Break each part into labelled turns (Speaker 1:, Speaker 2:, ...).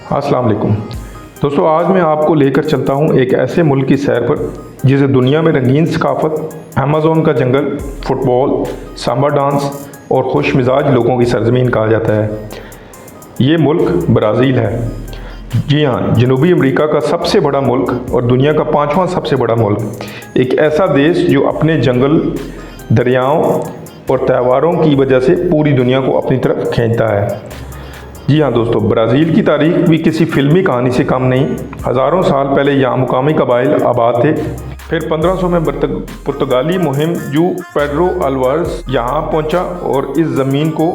Speaker 1: अस्सलाम वालेकुम दोस्तों, आज मैं आपको लेकर चलता हूं एक ऐसे मुल्क की सैर पर जिसे दुनिया में रंगीन सकाफत, अमेज़न का जंगल, फुटबॉल, सांबा डांस और खुश मिजाज लोगों की सरजमीन कहा जाता है। ये मुल्क ब्राज़ील है। जी हाँ, जनूबी अमेरिका का सबसे बड़ा मुल्क और दुनिया का 5वां सबसे बड़ा मुल्क। एक ऐसा देश जो अपने जंगल, दरियाओं और त्योहारों की वजह से पूरी दुनिया को अपनी तरफ खींचता है। जी हाँ दोस्तों, ब्राज़ील की तारीख भी किसी फिल्मी कहानी से कम नहीं। हज़ारों साल पहले यहाँ मुकामी कबाइल आबाद थे। फिर 1500 में पुर्तगाली मुहिम जू पेड्रो अल्वारेस यहाँ पहुँचा और इस ज़मीन को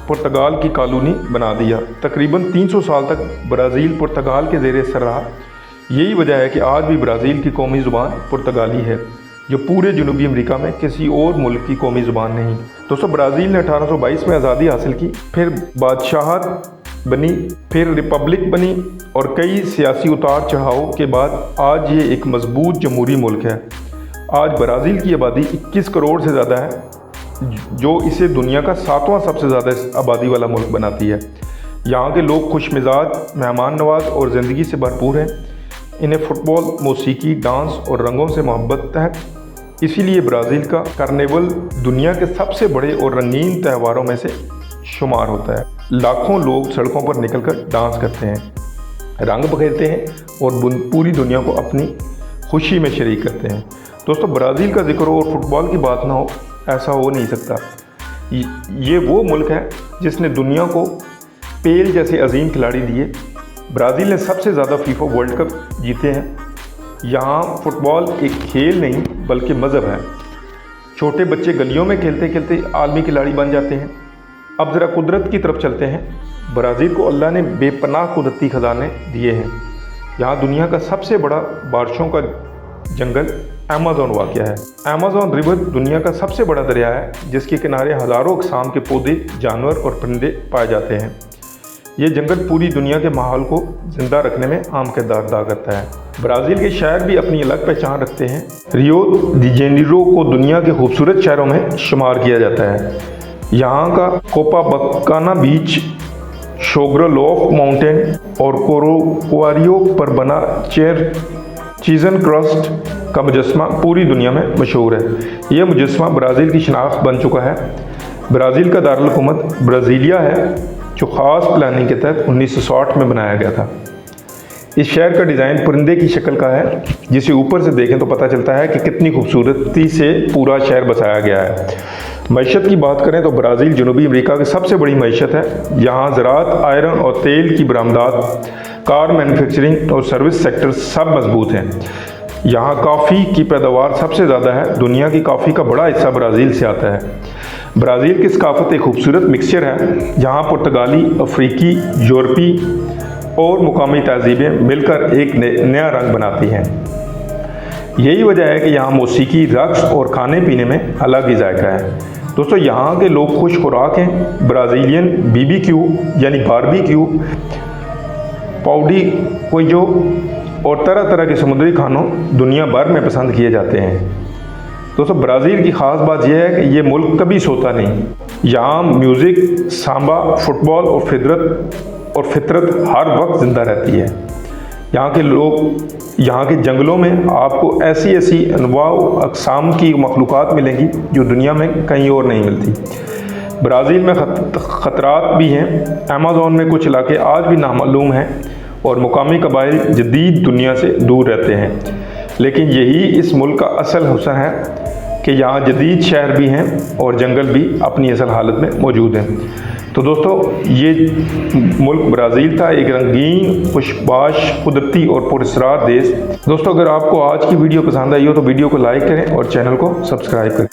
Speaker 1: पुर्तगाल की कॉलोनी बना दिया। तकरीबन 300 साल तक ब्राज़ील पुर्तगाल के ज़ेर असर रहा। यही वजह है कि आज भी ब्राज़ील की कौमी ज़ुबान पुर्तगाली है, जो पूरे जनूबी अमेरिका में किसी और मुल्क की कौमी ज़ुबान नहीं। दोस्तों, ब्राज़ील ने 1822 में आज़ादी हासिल की, फिर बादशाहत बनी, फिर रिपब्लिक बनी और कई सियासी उतार चढ़ाव के बाद आज ये एक मजबूत जमहूरी मुल्क है। आज ब्राज़ील की आबादी 21 करोड़ से ज़्यादा है, जो इसे दुनिया का 7वां सबसे ज़्यादा आबादी वाला मुल्क बनाती है। यहाँ के लोग खुश मिजाज, मेहमान नवाज और ज़िंदगी से भरपूर हैं। इन्हें फुटबॉल, मौसीकी, डांस और रंगों से मोहब्बत है। इसीलिए ब्राज़ील का कार्निवल दुनिया के सबसे बड़े और रंगीन त्योहारों में से शुमार होता है। लाखों लोग सड़कों पर निकलकर डांस करते हैं, रंग बखेरते हैं और पूरी दुनिया को अपनी खुशी में शरीक करते हैं। दोस्तों, ब्राज़ील का जिक्र हो और फुटबॉल की बात ना हो, ऐसा हो नहीं सकता। ये वो मुल्क है जिसने दुनिया को पेल जैसे अजीम खिलाड़ी दिए। ब्राज़ील ने सबसे ज़्यादा फीफा वर्ल्ड कप जीते हैं। यहाँ फुटबॉल एक खेल नहीं बल्कि मज़हब है। छोटे बच्चे गलियों में खेलते खेलते आलमी खिलाड़ी बन जाते हैं। अब ज़रा कुदरत की तरफ चलते हैं। ब्राज़ील को अल्लाह ने बेपनाह कुदरती ख़जाने दिए हैं। यहाँ दुनिया का सबसे बड़ा बारिशों का जंगल अमेज़न वाक़ है। अमेज़न रिवर दुनिया का सबसे बड़ा दरिया है, जिसके किनारे हज़ारों अक़साम के पौधे, जानवर और परिंदे पाए जाते हैं। ये जंगल पूरी दुनिया के माहौल को ज़िंदा रखने में अहम किरदार अदा करता है। ब्राज़ील के शहर भी अपनी अलग पहचान रखते हैं। रियो दी जेनेरो को दुनिया के खूबसूरत शहरों में शुमार किया जाता है। यहाँ का कोपाबकाना बीच, शोग्रलोफ माउंटेन और कोरोक्वारियो पर बना चीज़न क्रस्ट का मुजस्मा पूरी दुनिया में मशहूर है। यह मुजस्मा ब्राज़ील की शनाख्त बन चुका है। ब्राज़ील का दारुल हुकूमत ब्राज़ीलिया है, जो ख़ास प्लानिंग के तहत 1960 में बनाया गया था। इस शहर का डिज़ाइन परिंदे की शक्ल का है, जिसे ऊपर से देखें तो पता चलता है कि कितनी खूबसूरती से पूरा शहर बसाया गया है। मईशत की बात करें तो ब्राज़ील जनूबी अमेरिका की सबसे बड़ी मईशत है। यहाँ ज़राअत, आयरन और तेल की बरामदात, कार मैन्युफैक्चरिंग और सर्विस सेक्टर सब मजबूत हैं। यहाँ कॉफ़ी की पैदावार सबसे ज़्यादा है। दुनिया की कॉफ़ी का बड़ा हिस्सा ब्राज़ील से आता है। ब्राज़ील की सकाफत एक खूबसूरत मिक्सचर है। यहाँ पुर्तगाली, अफ्रीकी, यूरोपी और मुकामी तहजीबें मिलकर एक नया रंग बनाती हैं। यही वजह है कि यहाँ मौसीकी, रक्स और खाने पीने में अलग ही जायका है। दोस्तों, यहाँ के लोग खुश खुराक हैं। ब्राज़ीलियन BBQ यानी बारबेक्यू, पाउडी कोइजो और तरह तरह के समुद्री खानों दुनिया भर में पसंद किए जाते हैं। दोस्तों, ब्राज़ील की ख़ास बात यह है कि ये मुल्क कभी सोता नहीं। यहाँ म्यूज़िक, सांबा, फुटबॉल और फितरत हर वक्त ज़िंदा रहती है। यहाँ के जंगलों में आपको ऐसी अनवाअ अक़साम की मखलूक़ात मिलेंगी जो दुनिया में कहीं और नहीं मिलती। ब्राज़ील में ख़तरात भी हैं। अमेज़न में कुछ इलाके आज भी नामालूम हैं और मुकामी कबाइल जदीद दुनिया से दूर रहते हैं। लेकिन यही इस मुल्क का असल हुस्न है कि यहाँ जदीद शहर भी हैं और जंगल भी अपनी असल हालत में मौजूद हैं। तो दोस्तों, ये मुल्क ब्राज़ील था, एक रंगीन, खुशबाश, कुदरती और पुरअसरार देश। दोस्तों, अगर आपको आज की वीडियो पसंद आई हो तो वीडियो को लाइक करें और चैनल को सब्सक्राइब करें।